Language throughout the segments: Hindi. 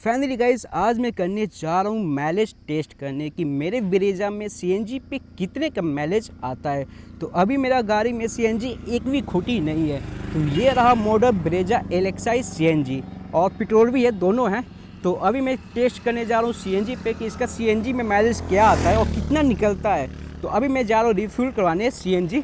फाइनली गाइस, आज मैं करने जा रहा हूँ माइलेज टेस्ट करने की मेरे ब्रेजा में सीएनजी पे कितने का माइलेज आता है। तो अभी मेरा गाड़ी में सीएनजी एक भी खुटी नहीं है। तो ये रहा मॉडल ब्रेजा एलेक्साई सीएनजी, और पेट्रोल भी है, दोनों हैं। तो अभी मैं टेस्ट करने जा रहा हूँ सीएनजी पे कि इसका सीएनजी में माइलेज क्या आता है और कितना निकलता है। तो अभी मैं जा रहा हूँ रिफ्यूल करवाने सीएनजी।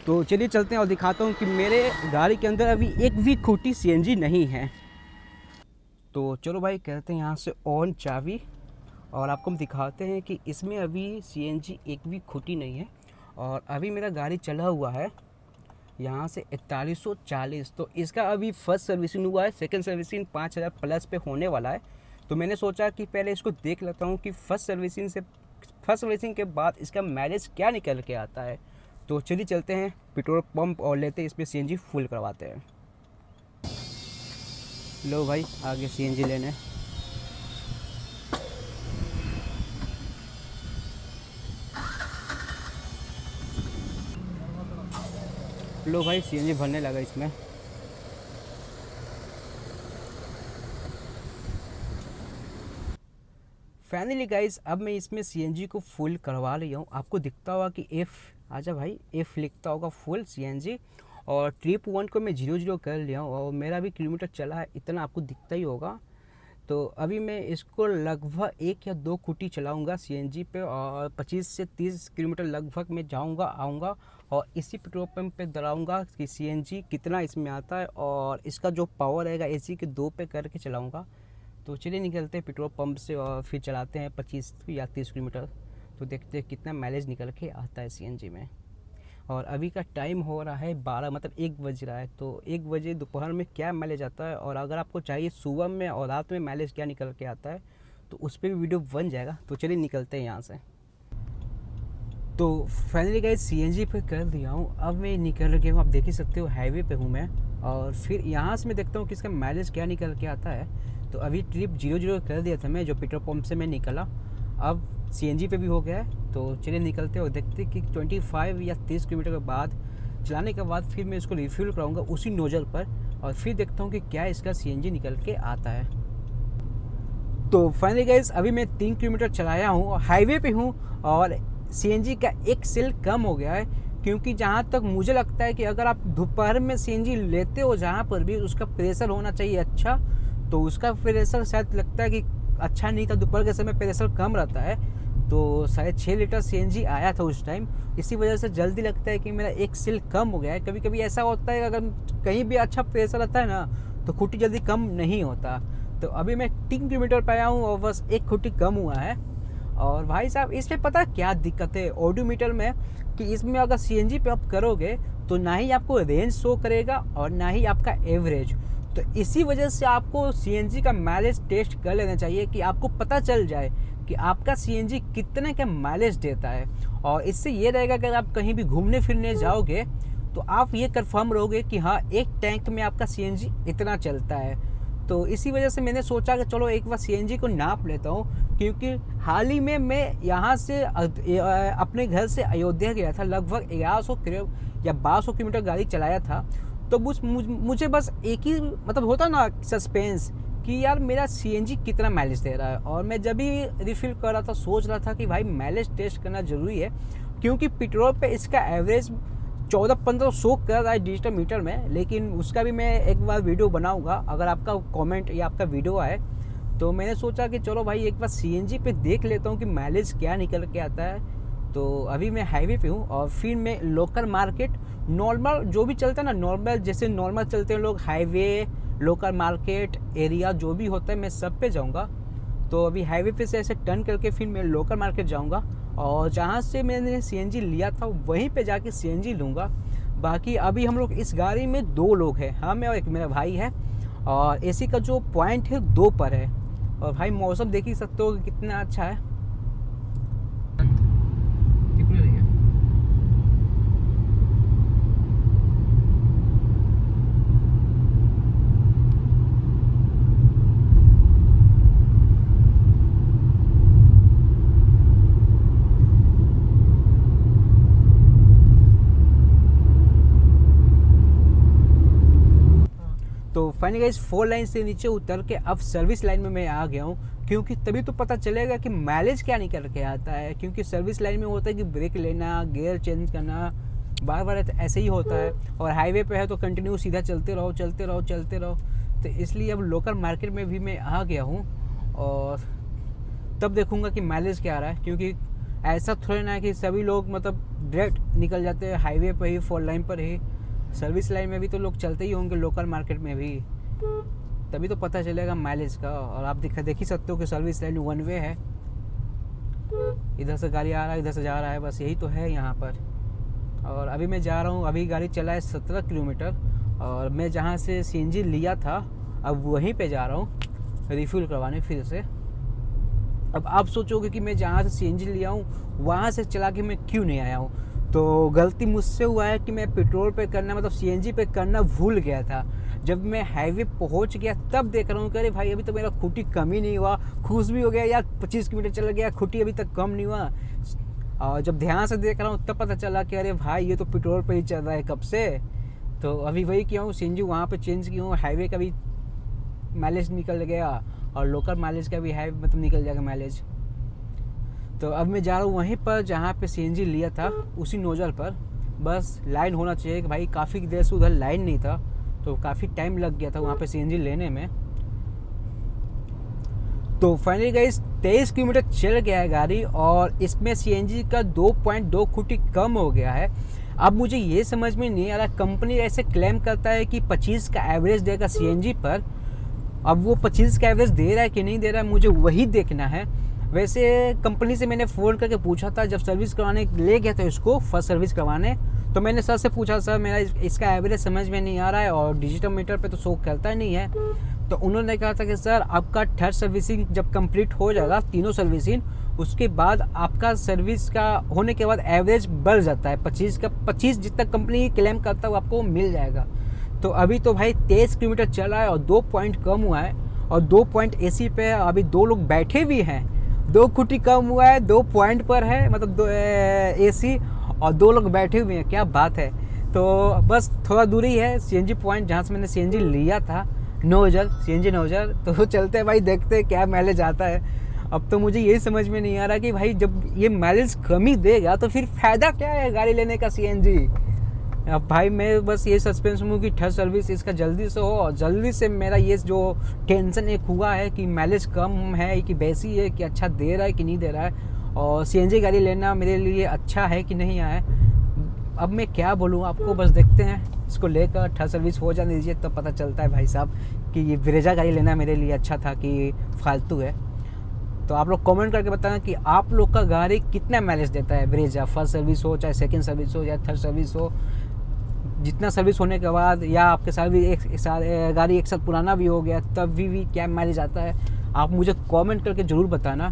तो चलिए चलते हैं और दिखाता हूँ कि मेरे गाड़ी के अंदर अभी एक भी खुटी सीएनजी नहीं है। तो चलो भाई, कहते हैं यहाँ से ऑन चाबी, और आपको हम दिखाते हैं कि इसमें अभी सीएनजी एक भी खुटी नहीं है। और अभी मेरा गाड़ी चला हुआ है यहाँ से 4140। तो इसका अभी फर्स्ट सर्विसिंग हुआ है, सेकंड सर्विसिंग 5000 प्लस पे होने वाला है। तो मैंने सोचा कि पहले इसको देख लेता हूँ कि फर्स्ट सर्विसिंग के बाद इसका माइलेज क्या निकल के आता है। तो चलिए चलते हैं पेट्रोल पंप और लेते हैं इस पर सीएनजी फुल करवाते हैं। लो भाई, आगे सीएनजी लेने। लो भाई, सीएनजी भरने लगा इसमें। फाइनली गाइस, अब मैं इसमें सीएनजी को फुल करवा लिया हूँ। आपको दिखता होगा कि एफ, आजा भाई, एफ लिखता होगा फुल सीएनजी। और ट्रिप 1 को मैं 0-0 कर लिया हूँ और मेरा भी किलोमीटर चला है, इतना आपको दिखता ही होगा। तो अभी मैं इसको लगभग 1 या 2 कुटी चलाऊंगा सीएनजी पे, और 25 से 30 किलोमीटर लगभग मैं जाऊंगा आऊंगा, और इसी पेट्रोल पंप पे दराऊंगा कि सीएनजी कितना इसमें आता है, और इसका जो पावर रहेगा एसी के 2 पे करके चलाऊंगा। तो चलिए निकलते हैं पेट्रोल पंप से और फिर चलाते हैं 25 या 30 किलोमीटर। तो देखते हैं कितना माइलेज निकल के आता है सीएनजी में। और अभी का टाइम हो रहा है 12, मतलब 1 बज रहा है। तो 1 बजे दोपहर में क्या माइलेज आता है, और अगर आपको चाहिए सुबह में और रात में माइलेज क्या निकल के आता है, तो उस पर भी वीडियो बन जाएगा। तो चलिए निकलते हैं यहाँ से। तो फाइनली गाइस, सीएनजी पे कर दिया हूँ। अब मैं निकल गया हूँ, आप देख ही सकते हो हाईवे पे हूँ मैं। और फिर यहाँ से मैं देखता हूँ कि इसका माइलेज क्या निकल के आता है। तो अभी ट्रिप 0-0 कर दिया था मैं, जो पेट्रोल पंप से मैं निकला। अब सीएनजी पे भी हो गया है। तो चलिए निकलते और देखते कि 25 या 30 किलोमीटर के बाद चलाने के बाद फिर मैं इसको रिफ्यूल कराऊंगा उसी नोजल पर, और फिर देखता हूँ कि क्या इसका सीएनजी निकल के आता है। तो फाइनली गाइस, अभी मैं 3 किलोमीटर चलाया हूँ और हाईवे पे हूँ, और सीएनजी का एक सेल कम हो गया है। क्योंकि जहाँ तक मुझे लगता है कि अगर आप दोपहर में सीएनजी लेते हो, जहाँ पर भी उसका प्रेशर होना चाहिए अच्छा, तो उसका प्रेशर शायद लगता है कि अच्छा नहीं था। दोपहर के समय प्रेशर कम रहता है, तो शायद 6 लीटर सीएनजी आया था उस टाइम। इसी वजह से जल्दी लगता है कि मेरा एक सेल कम हो गया है। कभी कभी ऐसा होता है, अगर कहीं भी अच्छा प्रेशर रहता है ना, तो खुटी जल्दी कम नहीं होता। तो अभी मैं 3 किलोमीटर पे आया हूँ और बस एक खुटी कम हुआ है। और भाई साहब, इस पर पता क्या दिक्कत है ऑडोमीटर में, कि इसमें अगर सीएनजी पे आप करोगे तो ना ही आपको रेंज शो करेगा और ना ही आपका एवरेज। तो इसी वजह से आपको सीएनजी का माइलेज टेस्ट कर लेना चाहिए, कि आपको पता चल जाए कि आपका सीएनजी कितने का माइलेज देता है। और इससे ये रहेगा कि अगर आप कहीं भी घूमने फिरने जाओगे तो आप ये कंफर्म रहोगे कि हाँ, एक टैंक में आपका सीएनजी इतना चलता है। तो इसी वजह से मैंने सोचा कि चलो एक बार सीएनजी को नाप लेता हूँ। क्योंकि हाल ही में मैं यहाँ से अपने घर से अयोध्या गया था, लगभग 1100 या 1200 किलोमीटर गाड़ी चलाया था। तो मुझे बस एक ही, मतलब होता ना सस्पेंस, कि यार मेरा सीएनजी कितना माइलेज दे रहा है। और मैं जब भी रिफिल कर रहा था सोच रहा था कि भाई माइलेज टेस्ट करना ज़रूरी है, क्योंकि पेट्रोल पे इसका एवरेज 14-15 शो कर रहा है डिजिटल मीटर में। लेकिन उसका भी मैं एक बार वीडियो बनाऊंगा, अगर आपका कमेंट या आपका वीडियो आए। तो मैंने सोचा कि चलो भाई एक बार सीएनजी पे देख लेता हूँ कि माइलेज क्या निकल के आता है। तो अभी मैं हाईवे पे हूँ, और फिर मैं लोकल मार्केट, नॉर्मल जो भी चलता है ना, नॉर्मल जैसे नॉर्मल चलते हैं लोग, हाईवे, लोकल मार्केट एरिया जो भी होता है, मैं सब पे जाऊँगा। तो अभी हाईवे पे से ऐसे टर्न करके फिर मैं लोकल मार्केट जाऊँगा, और जहाँ से मैंने सीएनजी लिया था वहीं पे जाके सीएनजी लूँगा। बाकी अभी हम लोग इस गाड़ी में 2 लोग हैं, हाँ मैं और एक मेरा भाई है। और एसी का जो पॉइंट है 2 पर है। और भाई मौसम देख ही सकते हो कि कितना अच्छा है। तो फाइनली गाइस 4 लाइन से नीचे उतर के अब सर्विस लाइन में मैं आ गया हूँ, क्योंकि तभी तो पता चलेगा कि माइलेज क्या निकल के आता है। क्योंकि सर्विस लाइन में होता है कि ब्रेक लेना, गियर चेंज करना, बार बार ऐसे ही होता है, और हाईवे पे है तो कंटिन्यू सीधा चलते रहो चलते रहो चलते रहो। तो इसलिए अब लोकल मार्केट में भी मैं आ गया हूँ, और तब देखूँगा कि माइलेज क्या आ रहा है। क्योंकि ऐसा थोड़ा ना है कि सभी लोग मतलब डायरेक्ट निकल जाते हैं हाईवे पर ही, 4 लाइन पर ही। सर्विस लाइन में भी तो लोग चलते ही होंगे, लोकल मार्केट में भी, तभी तो पता चलेगा माइलेज का। और आप देख ही सकते हो कि सर्विस लाइन 1 वे है, इधर से गाड़ी आ रहा है, इधर से जा रहा है, बस यही तो है यहाँ पर। और अभी मैं जा रहा हूँ, अभी गाड़ी चला है 17 किलोमीटर, और मैं जहाँ से सीएनजी लिया था अब वहीं पे जा रहा हूँ रिफ्यूल करवाने फिर से। अब आप सोचोगे कि मैं जहाँ से सीएनजी लिया हूँ वहाँ से चला के मैं क्यों नहीं आया हूँ, तो गलती मुझसे हुआ है कि मैं पेट्रोल पे करना मतलब सीएनजी पे करना भूल गया था। जब मैं हाईवे पहुँच गया तब देख रहा हूँ कि अरे भाई अभी तो मेरा खूटी कम ही नहीं हुआ। खुश भी हो गया यार, 25 किलोमीटर चला गया, खूटी अभी तक कम नहीं हुआ। और जब ध्यान से देख रहा हूँ तब पता चला कि अरे भाई ये तो पेट्रोल पे ही चल रहा है कब से। तो अभी वही किया हूँ, सीएनजी वहाँ पे चेंज किया हूँ, हाईवे का भी माइलेज निकल गया और लोकल माइलेज का भी है, मतलब निकल जाएगा माइलेज। तो अब मैं जा रहा हूँ वहीं पर जहाँ पे सीएनजी लिया था, उसी नोजल पर। बस लाइन होना चाहिए कि भाई काफ़ी देर से उधर लाइन नहीं था, तो काफ़ी टाइम लग गया था वहाँ पे सीएनजी लेने में। तो फाइनली गाइस 23 किलोमीटर चल गया है गाड़ी, और इसमें सीएनजी का 2.2 खूटी कम हो गया है। अब मुझे ये समझ में नहीं आ रहा, कंपनी ऐसे क्लेम करता है कि 25 का एवरेज देगा सीएनजी पर। अब वो 25 का एवरेज दे रहा है कि नहीं दे रहा है, मुझे वही देखना है। वैसे कंपनी से मैंने फ़ोन करके पूछा था, जब सर्विस करवाने ले गया था इसको फर्स्ट सर्विस करवाने, तो मैंने सर से पूछा सर मेरा इसका एवरेज समझ में नहीं आ रहा है और डिजिटल मीटर पे तो शो करता ही नहीं है। तो उन्होंने कहा था कि सर आपका 3rd सर्विसिंग जब कंप्लीट हो जाएगा, तीनों सर्विसिंग, उसके बाद आपका सर्विस का होने के बाद एवरेज बढ़ जाता है 25 जितना कंपनी क्लेम करता है वो आपको मिल जाएगा। तो अभी तो भाई 23 किलोमीटर चला है और 2 पॉइंट कम हुआ है, और 2 पॉइंट एसी पे अभी 2 लोग बैठे भी हैं। 2 खूटी कम हुआ है, 2 पॉइंट पर है, मतलब 2 एसी, और 2 लोग बैठे हुए हैं, क्या बात है। तो बस थोड़ा दूरी है सीएनजी पॉइंट जहाँ से मैंने सीएनजी लिया था, नोजल सीएनजी नोजल। तो चलते हैं भाई, देखते हैं क्या माइलेज आता है। अब तो मुझे यही समझ में नहीं आ रहा कि भाई जब ये माइलेज कम ही देगा तो फिर फ़ायदा क्या है गाड़ी लेने का सीएनजी। अब भाई मैं बस ये सस्पेंस हूँ कि 3rd सर्विस इसका जल्दी से हो, और जल्दी से मेरा ये जो टेंशन एक हुआ है कि माइलेज कम है कि वैसी है कि अच्छा दे रहा है कि नहीं दे रहा है, और सीएनजी गाड़ी लेना मेरे लिए अच्छा है कि नहीं है। अब मैं क्या बोलूँ आपको, बस देखते हैं इसको लेकर 3rd सर्विस हो जाने दीजिए, तब पता चलता है भाई साहब कि ये ब्रेजा गाड़ी लेना मेरे लिए अच्छा था कि फालतू है। तो आप लोग कमेंट करके बताना कि आप लोग का गाड़ी कितना माइलेज देता है ब्रेजा, फर्स्ट सर्विस हो चाहे सेकंड सर्विस हो या 3rd सर्विस हो। जितना सर्विस होने के बाद, या आपके साथ भी गाड़ी एक साथ पुराना भी हो गया तब भी क्या माइलेज आता है, आप मुझे कमेंट करके ज़रूर बताना।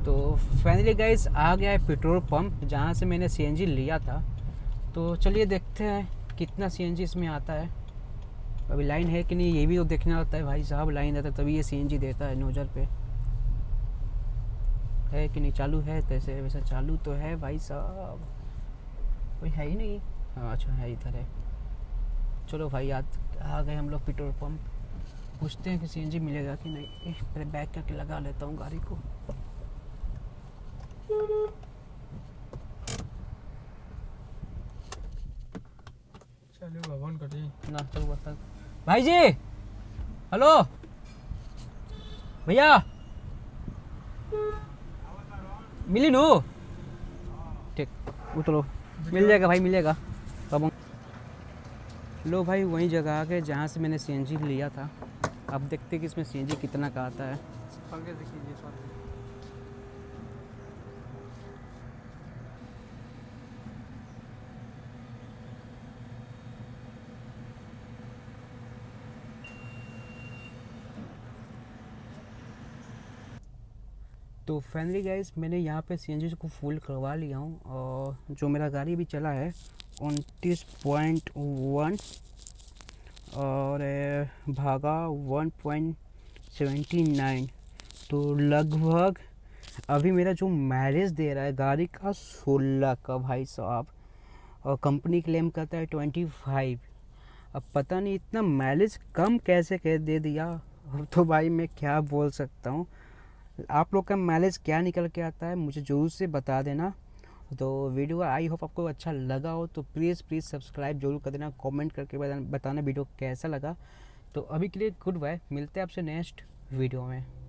तो फाइनली गाइस आ गया है पेट्रोल पंप जहाँ से मैंने सीएनजी लिया था। तो चलिए देखते हैं कितना सीएनजी इसमें आता है। अभी लाइन है कि नहीं ये भी तो देखना होता है भाई साहब, लाइन रहता है तभी ये सीएनजी देता है। नोजल पे है कि नहीं, चालू है, तैसे वैसा चालू तो है भाई साहब, कोई है ही नहीं। हाँ अच्छा है, इधर है। चलो भाई आ गए हम लोग पेट्रोल पंप, पूछते हैं कि सीएनजी मिलेगा कि नहीं। पहले बैक करके लगा लेता हूँ गाड़ी को। चलो भवन कटी ना तो बता भाई जी, हेलो भैया, मिली नो, ठीक उतरो, मिल जाएगा भाई, मिलेगा। अब लो भाई वही जगह आ गए जहाँ से मैंने सीएनजी लिया था। अब देखते कि इसमें सीएनजी कितना का आता है। पंखे से कीजिए सर। तो फाइनली गाइस मैंने यहाँ पे सीएनजी को फुल करवा लिया हूँ, और जो मेरा गाड़ी भी चला है 29.1 और भागा 1.79। तो लगभग अभी मेरा जो माइलेज दे रहा है गाड़ी का 16 का भाई साहब, और कंपनी क्लेम करता है 25। अब पता नहीं इतना माइलेज कम कैसे कह दे दिया। अब तो भाई मैं क्या बोल सकता हूँ। आप लोग का माइलेज क्या निकल के आता है मुझे ज़रूर से बता देना। तो वीडियो आई होप आपको अच्छा लगा हो, तो प्लीज़ प्लीज़ सब्सक्राइब जरूर कर देना, कमेंट करके बताना वीडियो कैसा लगा। तो अभी के लिए गुड बाय, मिलते हैं आपसे नेक्स्ट वीडियो में।